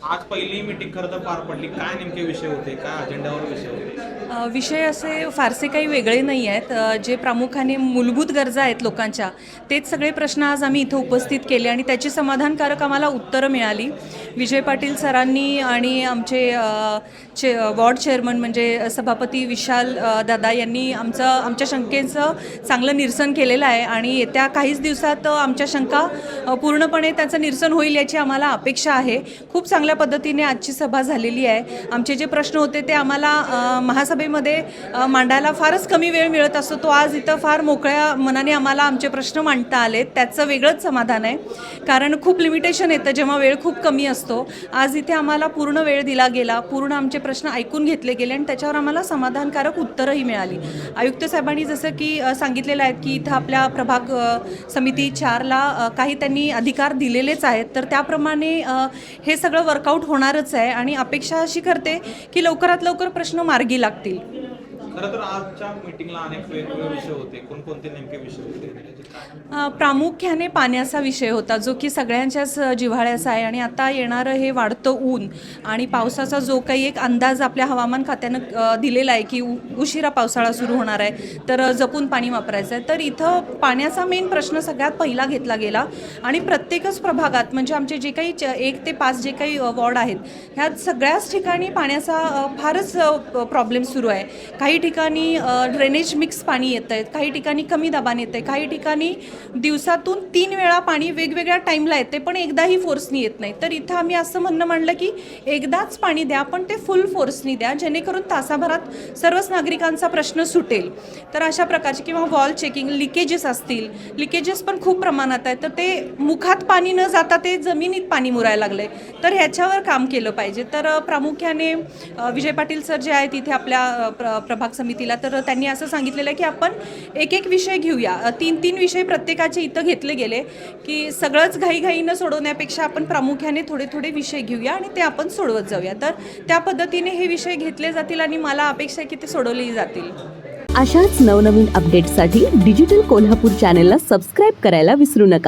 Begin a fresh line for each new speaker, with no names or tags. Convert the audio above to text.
आज पहिली मीटिंग खरं तर पार पडली. काय नेमके विषय होते, काय अजेंड्यावर विषय होते?
विषय असे फारसे काही वेगळे नाही आहेत. जे प्रामुख्याने मूलभूत गरजा आहेत लोकांच्या, तेच सगळे प्रश्न आज आम्ही इथं उपस्थित केले आणि त्याची समाधानकारक आम्हाला उत्तरं मिळाली. विजय पाटील सरांनी आणि आमचे वॉर्ड चेअरमन म्हणजे सभापती विशाल दादा यांनी आमच्या शंकेचं चांगलं निरसन केलेलं आहे आणि येत्या काहीच दिवसात आमच्या शंका पूर्णपणे त्याचं निरसन होईल याची आम्हाला अपेक्षा आहे. खूप चांगल्या पद्धतीने आजची सभा झालेली आहे. आमचे जे प्रश्न होते ते आम्हाला महासभेमध्ये मांडायला फारच कमी वेळ मिळत असतो, तो आज इथं फार मोकळ्या मनाने आम्हाला आमचे प्रश्न मांडता आले. त्याचं वेगळंच समाधान आहे, कारण खूप लिमिटेशन येतं जेव्हा वेळ खूप कमी असतो. आज इथे आम्हाला पूर्ण वेळ दिला गेला, पूर्ण आमचे प्रश्न ऐकून घेतले गेले आणि त्याच्यावर आम्हाला समाधानकारक उत्तरंही मिळाली. आयुक्त साहेबांनी जसं की सांगितलेलं आहे की इथं आपल्या प्रभाग समिती 4ला काही त्यांनी अधिकार दिलेलेच आहेत, तर त्याप्रमाणे हे सगळं वर्कआउट होणारच आहे आणि अपेक्षा अशी करते की लवकरात लवकर प्रश्न मार्गी लागतील.
खरं तर आजच्या मीटिंगला अनेक वेगवेगळे विषय होते. कोणकोणते नेमके विषय होते?
प्रामुख्याने पाण्याचा विषय होता, जो की सगळ्यांच्याच जिव्हाळ्याचा आहे आणि आता येणारं हे वाढतं ऊन आणि पावसाचा जो काही एक अंदाज आपल्या हवामान खात्यानं दिलेला आहे की उशिरा पावसाळा सुरू होणार आहे, तर जपून पाणी वापरायचं आहे. तर इथं पाण्याचा मेन प्रश्न सगळ्यात पहिला घेतला गेला आणि प्रत्येकच प्रभागात म्हणजे आमचे जे काही 1 ते 5 जे काही वॉर्ड आहेत, ह्यात सगळ्याच ठिकाणी पाण्याचा फारच प्रॉब्लेम सुरू आहे. काही ठिकाणी ड्रेनेज मिक्स पाणी येतं आहे, काही ठिकाणी कमी दाबाने येतं आहे, काही ठिकाणी दिवसातून 3 वेळा पाणी वेगवेगळ्या टाईमला येते पण एकदाही फोर्सनी येत नाही. तर इथं आम्ही असं म्हणणं मांडलं की एकदाच पाणी द्या, पण ते फुल फोर्सनी द्या, जेणेकरून तासाभरात सर्वच नागरिकांचा प्रश्न सुटेल. तर अशा प्रकारचे किंवा वॉल चेकिंग, लिकेजेस असतील, लिकेजेस पण खूप प्रमाणात आहेत, तर ते मुखात पाणी न जाता ते जमिनीत पाणी मुरायला लागले, तर ह्याच्यावर काम केलं पाहिजे. तर प्रामुख्याने विजय पाटील सर जे आहेत इथे आपल्या प्रभाग समितीला, तर त्यांनी असं सांगितलेलं आहे की आपण एक विषय घेऊया. 3 विषय प्रत्येकाचे इथं घेतले गेले की सगळंच घाईघाईनं सोडवण्यापेक्षा आपण प्रामुख्याने थोडे विषय घेऊया आणि ते आपण सोडवत जाऊया. तर त्या पद्धतीने हे विषय घेतले जातील आणि मला अपेक्षा आहे की ते सोडवलेही जातील.
अशाच नवनवीन अपडेट्ससाठी डिजिटल कोल्हापूर चॅनेलला सबस्क्राईब करायला विसरू नका.